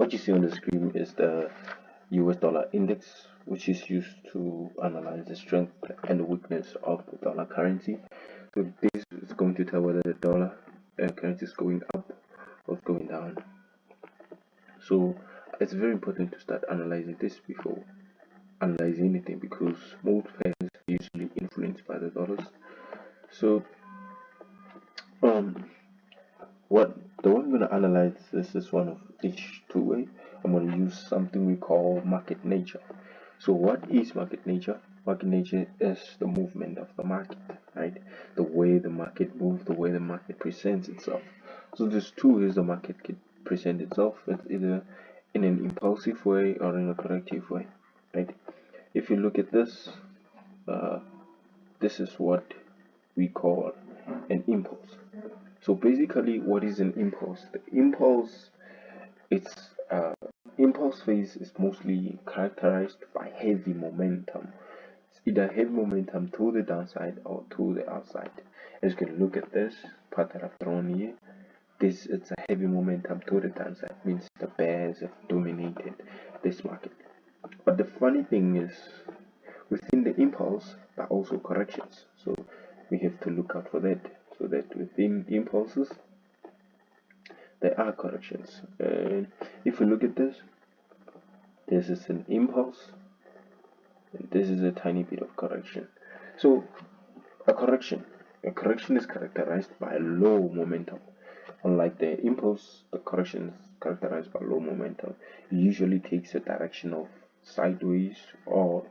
What you see on the screen is the US dollar index, which is used to analyze the strength and the weakness of the dollar currency. So this is going to tell whether the dollar currency is going up or going down. So it's very important to start analyzing this before analyzing anything, because most pairs are usually influenced by the dollars. So what the one I'm going to analyze is one of each two way. I'm going to use something we call market nature. So what is market nature? Market nature is the movement of the market, right? The way the market moves, the way the market presents itself. So there's two ways the market can present itself. It's either in an impulsive way or in a corrective way, right? If you look at this, this is what we call an impulse. So basically, what is an impulse? The impulse, it's impulse phase is mostly characterized by heavy momentum. It's either heavy momentum to the downside or to the upside. As you can look at this part that I've drawn here, this it's a heavy momentum to the downside, means the bears have dominated this market. But the funny thing is, within the impulse there are also corrections. So we have to look out for that. So that within impulses there are corrections. And if we look at this is an impulse, and this is a tiny bit of correction. So a correction is characterized by low momentum. Unlike the impulse, the correction is characterized by low momentum. It usually takes a direction of sideways or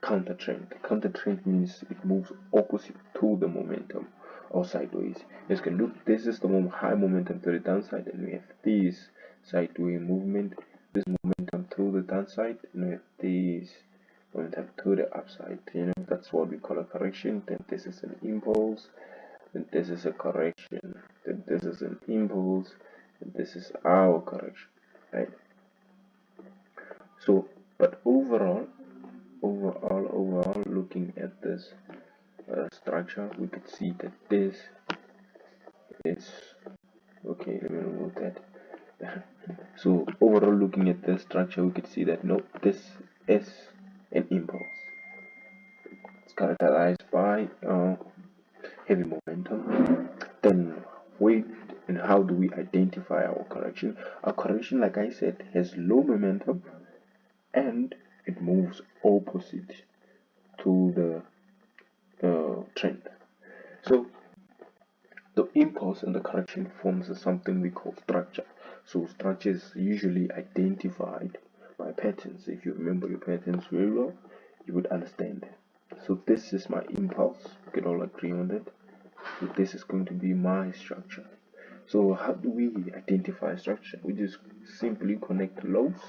counter trend. Counter trend means it moves opposite to the momentum or sideways. As you can look, this is the high momentum to the downside, and we have this sideways movement, this momentum to the downside, and we have this momentum to the upside. That's what we call a correction. Then this is an impulse, then this is a correction, then this is an impulse, and this is our correction, right? So but overall looking at this structure, we could see that this is okay. Let me remove that. So overall looking at this structure, we could see that no, this is an impulse. It's characterized by heavy momentum. Then wait, and how do we identify our correction? Our correction, like I said, has low momentum and it moves opposite to the trend. So the impulse and the correction forms something we call structure. So structure is usually identified by patterns. If you remember your patterns very well, you would understand that. So this is my impulse. We can all agree on that. So this is going to be my structure. So how do we identify structure? We just simply connect the lows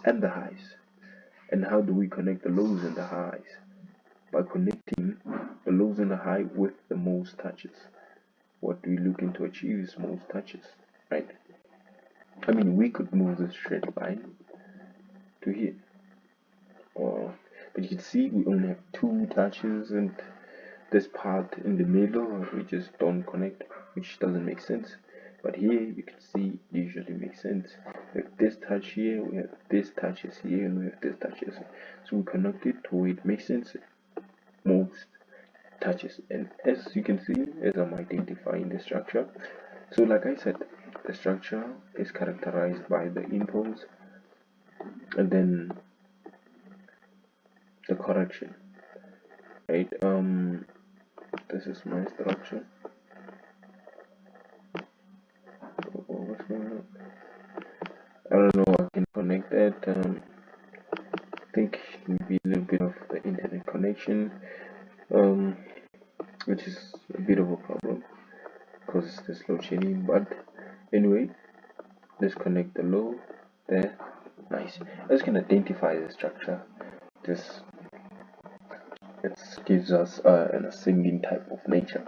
and the highs. And how do we connect the lows and the highs? By connecting the lows and the high with the most touches. What we're looking to achieve is most touches, right? I mean, we could move this straight line to here, but you can see we only have two touches, and this part in the middle we just don't connect, which doesn't make sense. But here you can see it usually makes sense. We have this touch here, we have this touches here, and we have this touches. So we connect it to where it makes sense. Most touches, and as you can see, as I'm identifying the structure, so like I said, the structure is characterized by the impulse and then the correction, right? This is my structure. What's going on? I don't know, I can connect that. I think maybe a little bit of the internet connection, which is a bit of a problem because it's the load shedding. But anyway, let's connect the low there. Nice. Let's can identify the structure. This it gives us an ascending type of nature.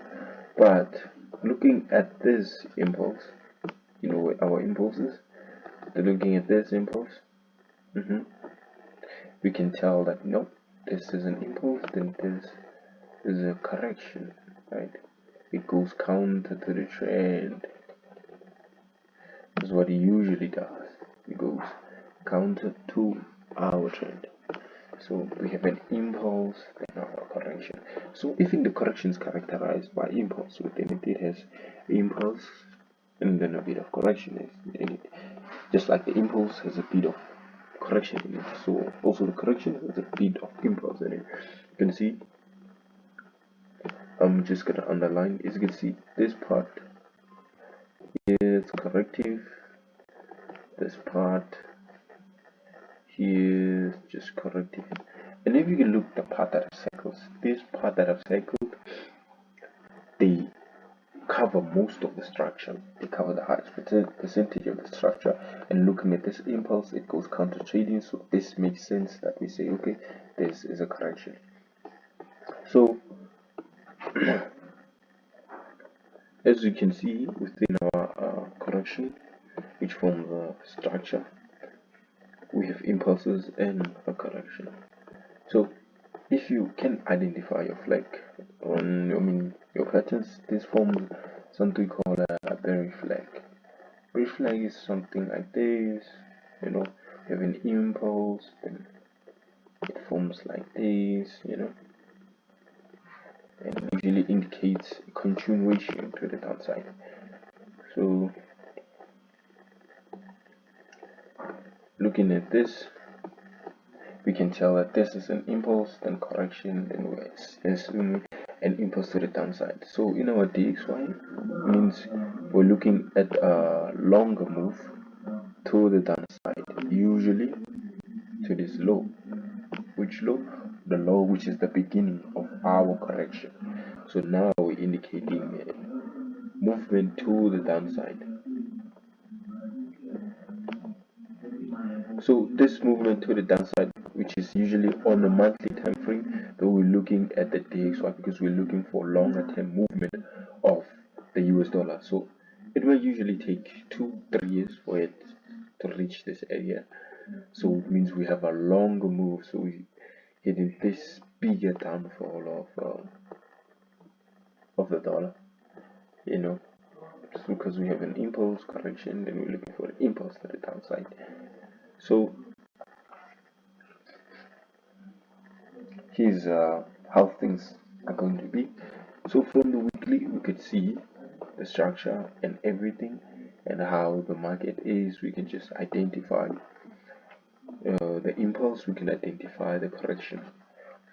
But looking at this impulse, you know our impulses. Looking at this impulse, we can tell that no, this is an impulse. Then this is a correction, right? It goes counter to the trend. That's what it usually does. it goes counter to our trend. So we have an impulse and our correction. So if in the correction is characterized by impulse, within it has impulse and then a bit of correction in it. Just like the impulse has a bit of correction in it, so also the correction has a bit of impulse in it. You can see, I'm just gonna underline, as you can see, this part is corrective, this part here is just corrective. And if you can look the part that I've circled, this part that I've circled, they cover most of the structure. They cover the highest percentage of the structure. And looking at this impulse, it goes counter trading. So this makes sense that we say, okay, this is a correction. So as you can see within our correction, which forms a structure, we have impulses and a correction. So if you can identify your flag on your patterns, this forms something called a bearish flag. Bearish flag is something like this, you have an impulse, then it forms like this, and usually indicates a continuation to the downside. So looking at this, we can tell that this is an impulse, then correction, then we're assuming an impulse to the downside. So in our DXY means we're looking at a longer move to the downside, usually to this low. Which low? The low which is the beginning of our correction. So now we're indicating movement to the downside. So this movement to the downside, which is usually on a monthly time frame, though we're looking at the DXY because we're looking for longer term movement of the US dollar. So it will usually take 2-3 years for it to reach this area. So it means we have a longer move. So we hitting this bigger downfall of the dollar, so because we have an impulse correction, then we're looking for an impulse to the downside. So here's how things are going to be. So from the weekly, we could see the structure and everything and how the market is. We can just identify the impulse, we can identify the correction.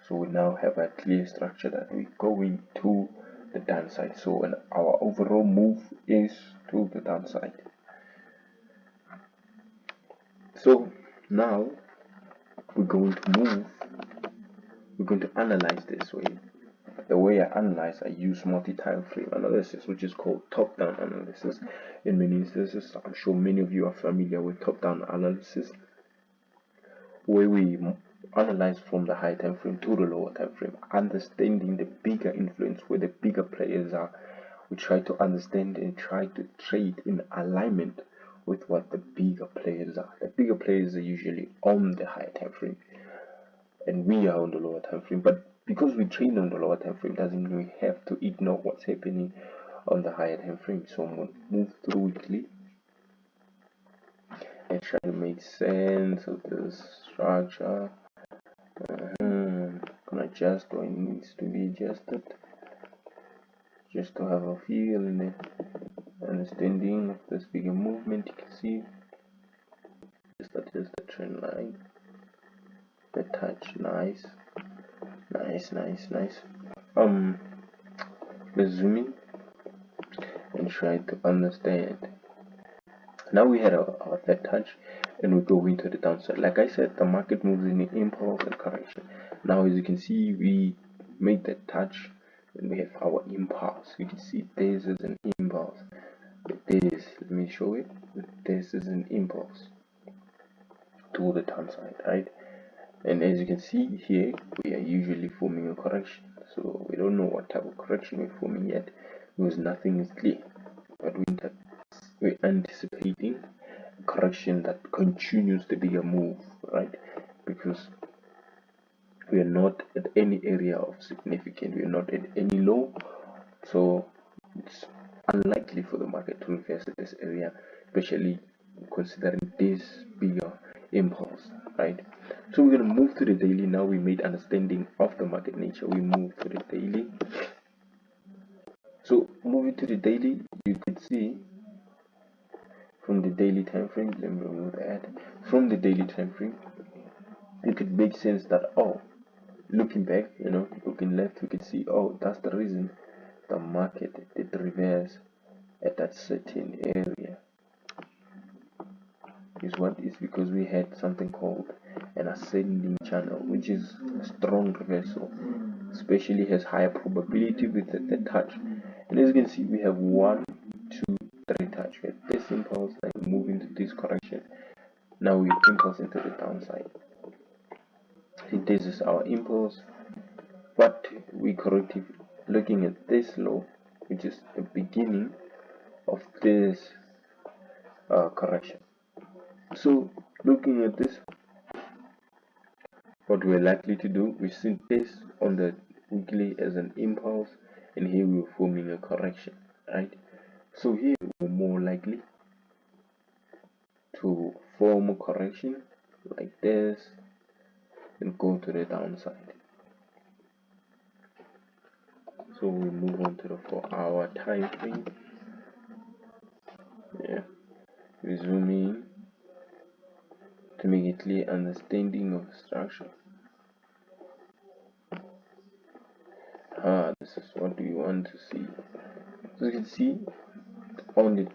So we now have a clear structure that we're going to the downside. So when our overall move is to the downside. So now we're going to analyze this way. The way I analyze, I use multi-time frame analysis, which is called top-down analysis. In many instances, I'm sure many of you are familiar with top-down analysis, where we analyze from the high time frame to the lower time frame, understanding the bigger influence where the bigger players are. We try to understand and try to trade in alignment with what the bigger players are. The bigger players are usually on the high time frame and we are on the lower time frame, but because we trade on the lower time frame doesn't mean we have to ignore what's happening on the higher time frame. So I'm going to move through weekly and try to make sense of this structure. Gonna adjust what needs to be adjusted, just to have a feel and the understanding of this bigger movement. You can see just adjust the trend line, the touch. Nice. Let's zoom in and try to understand. Now we had our third touch and we go into the downside. Like I said, the market moves in the impulse and correction. Now as you can see, we make that touch and we have our impulse. You can see this is an impulse. This, let me show it. This is an impulse to the downside, right? And as you can see here, we are usually forming a correction. So we don't know what type of correction we're forming yet because nothing is clear. But we're anticipating a correction that continues the bigger move, right? Because we are not at any area of significance, we are not at any low, so it's unlikely for the market to reverse at this area, especially considering this bigger impulse, right? So we're gonna move to the daily now. We made understanding of the market nature. We move to the daily. So moving to the daily, you could see from the daily time frame. Let me remove that. From the daily time frame, it could make sense that, oh, looking back, looking left, we could see, oh, that's the reason the market did reverse at that certain area. Is what is because we had something called an ascending channel, which is a strong reversal, especially has higher probability with the touch. And as you can see, we have 1, 2, 3 touch. We have this impulse, then move into this correction. Now we impulse into the downside. See, this is our impulse, but we corrective looking at this low, which is the beginning of this correction. So looking at this, what we're likely to do, we see this on the weekly as an impulse, and here we're forming a correction, right? So here we're more likely to form a correction like this and go to the downside. So we move on to the 4-hour time frame. Yeah, we zoom in to make a clear understanding of structure. This is what we want to see. So you can see on the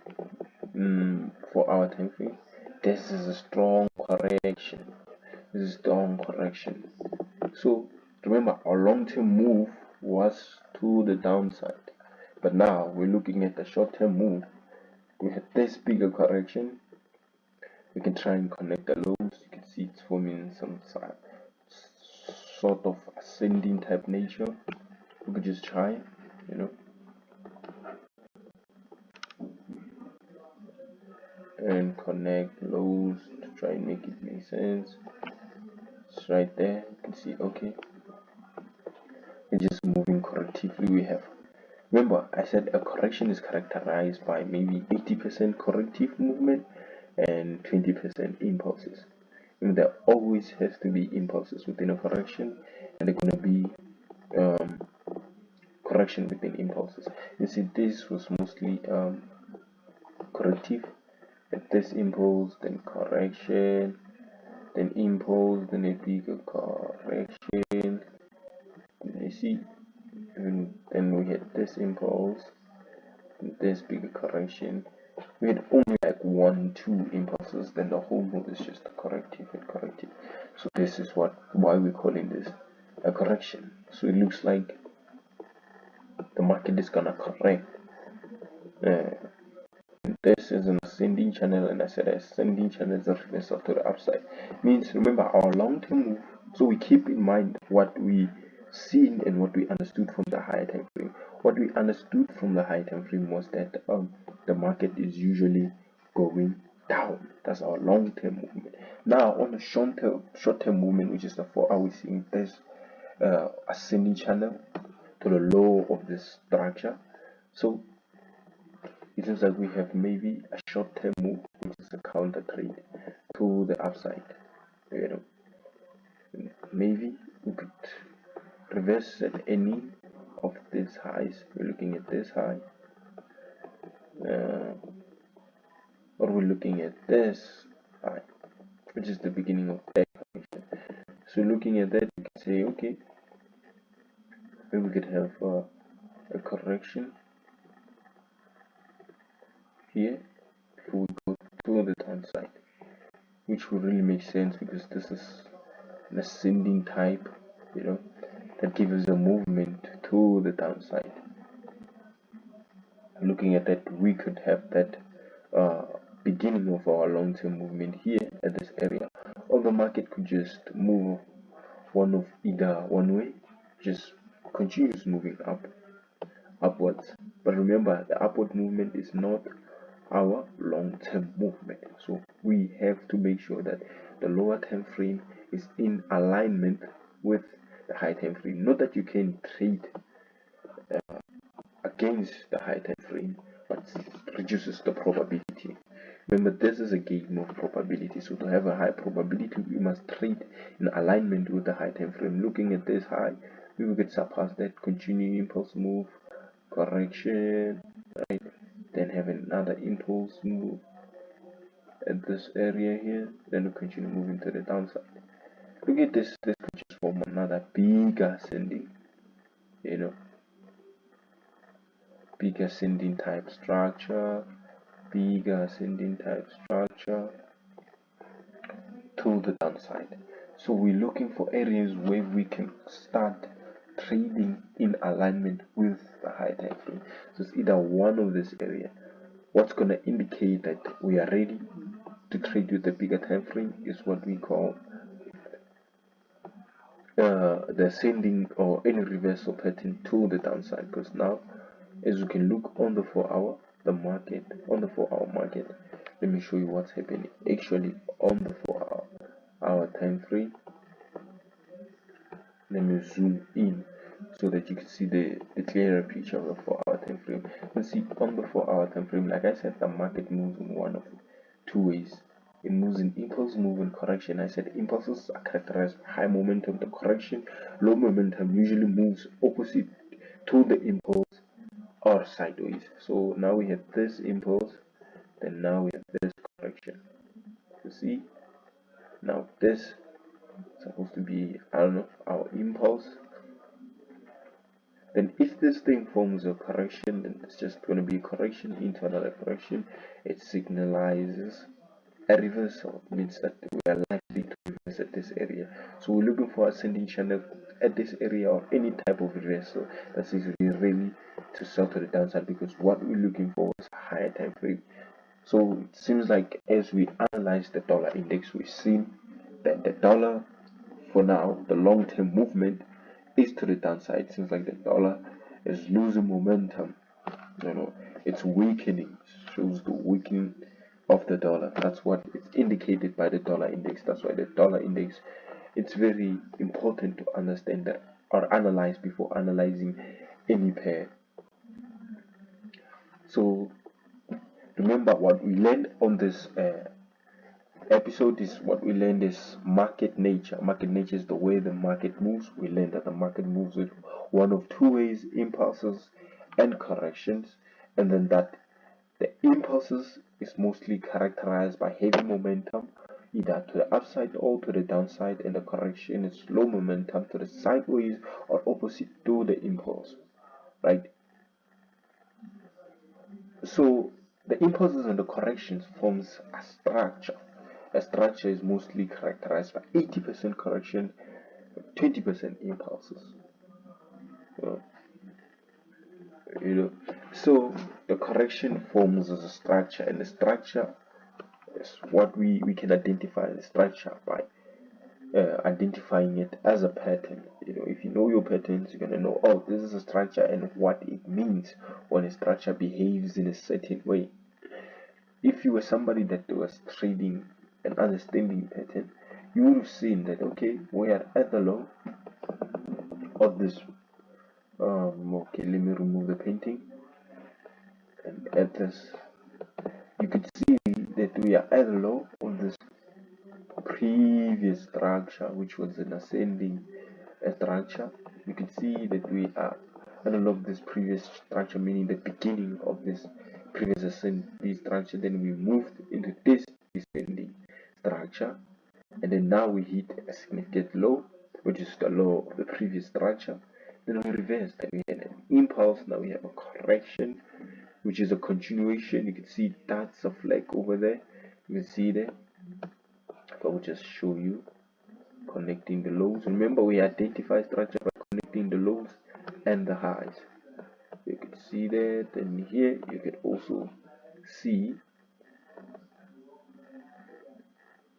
4-hour time frame, this is a strong correction. This is strong correction. So remember, our long-term move was to the downside, but now we're looking at the short-term move. We have this bigger correction. We can try and connect the lows. You can see it's forming some sort of ascending type nature. We could just try, and connect lows to try and make it make sense. It's right there. You can see, okay, we're just moving correctively. We have, remember, I said a correction is characterized by maybe 80% corrective movement and 20% impulses. And there always has to be impulses within a correction, and they're going to be correction within impulses. You see, this was mostly corrective. At this impulse, then correction, then impulse, then a bigger correction. You see, and then we had this impulse, this bigger correction. We had only like 1, 2 impulses, then the whole move is just corrective and corrective. So this is why we're calling this a correction. So it looks like the market is gonna correct. This is an ascending channel, and I said ascending channel is a reversal to the upside. Means remember our long-term move. So we keep in mind what we seen and what we understood from the higher time frame. What we understood from the higher time frame was that the market is usually going down. That's our long-term movement. Now on the short-term movement, which is the 4-hour, we're seeing this ascending channel to the low of this structure. So it seems like we have maybe a short-term move, which is a counter trade to the upside. Maybe we could reverse at any of these highs. We're looking at this high, or we're looking at this high, which is the beginning of that correction. So looking at that, we can say, okay, maybe we could have a correction here before we go to the downside, which would really make sense because this is an ascending type, that gives us a movement to the downside. Looking at that, we could have that beginning of our long-term movement here at this area, or the market could just move either one way, just continues moving upwards. But remember, the upward movement is not our long-term movement, so we have to make sure that the lower time frame is in alignment with the high time frame. Not that you can trade against the high time frame, but it reduces the probability. Remember, this is a game of probability. So to have a high probability, we must trade in alignment with the high time frame. Looking at this high, we will get surpass that, continue impulse move, correction, right? Then have another impulse move at this area here. Then we continue moving to the downside. Look at this. This could just form another big ascending, big ascending type structure, big ascending type structure to the downside. So we're looking for areas where we can start trading in alignment with the high time frame. So it's either one of this area. What's going to indicate that we are ready to trade with the bigger time frame is what we call the ascending or any reversal pattern to the downside. Because now, as you can look on the 4-hour, the market on the 4-hour market, let me show you what's happening actually on the 4-hour time frame. Let me zoom in so that you can see the clearer picture of the 4-hour time frame. You can see on the 4-hour time frame, like I said, the market moves in one of two ways. It moves in impulse move and correction. I said impulses are characterized by high momentum. The correction, low momentum, usually moves opposite to the impulse or sideways. So now we have this impulse, then now we have this correction. You see, now this is supposed to be, I don't know, our impulse. Then if this thing forms a correction, then it's just going to be a correction into another correction. It signalizes a reversal. It means that we are likely to reverse at this area. So we're looking for ascending channel at this area or any type of reversal that's really to sell to the downside, because what we're looking for is a higher time frame. So it seems like as we analyze the dollar index, we've seen that the dollar, for now, the long-term movement is to the downside. It seems like the dollar is losing momentum. It's weakening. Shows the weakening of the dollar. That's what is indicated by the dollar index. That's why the dollar index, it's very important to understand that or analyze before analyzing any pair. So remember, what we learned on this episode is what we learned is market nature. Market nature is the way the market moves. We learned that the market moves with one of two ways: impulses and corrections, and then that the impulses is mostly characterized by heavy momentum, either to the upside or to the downside, and the correction is low momentum to the sideways or opposite to the impulse, right? So the impulses and the corrections forms a structure. A structure is mostly characterized by 80% correction, 20% impulses. So the correction forms as a structure, and the structure is what we can identify the structure by identifying it as a pattern. If you know your patterns, you're gonna know, oh, this is a structure and what it means when a structure behaves in a certain way. If you were somebody that was trading and understanding pattern, you would have seen that, okay, we are at the low of this. Okay, let me remove the painting. And at this, you could see that we are at the low of this previous structure, which was an ascending structure. You can see that we are at the low of this previous structure, meaning the beginning of this previous ascending structure. Then we moved into this descending structure, and then now we hit a significant low, which is the low of the previous structure. Then we reversed, and we had an impulse. Now we have a correction, which is a continuation. You can see that's a flag over there. You can see there. I will just show you connecting the lows. Remember, we identify structure by connecting the lows and the highs. You can see that, and here you can also see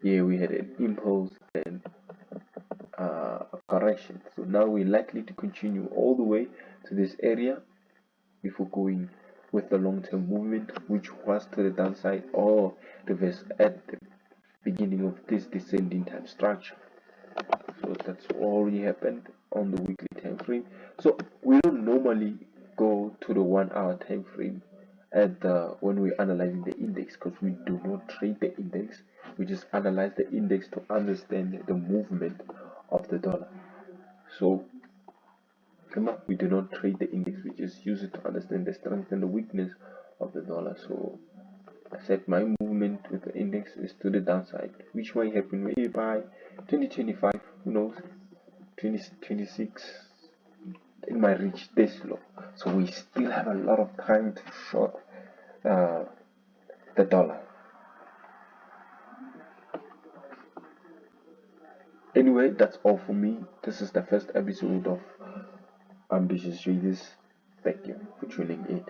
here we had an impulse and a correction. So now we're likely to continue all the way to this area before going with the long-term movement, which was to the downside or reverse at the beginning of this descending type structure. So that's already happened on the weekly time frame. So we don't normally go to the 1 hour time frame at when we're analyzing the index, because we do not trade the index. We just analyze the index to understand the movement of the dollar. So remember, we do not trade the index, we just use it to understand the strength and the weakness of the dollar. So I said my movement with the index is to the downside, which might happen maybe by 2025, who knows, 2026 it might reach this low. So we still have a lot of time to short the dollar. Anyway, that's all for me. This is the first episode of Ambitious Traders. Thank you for tuning in.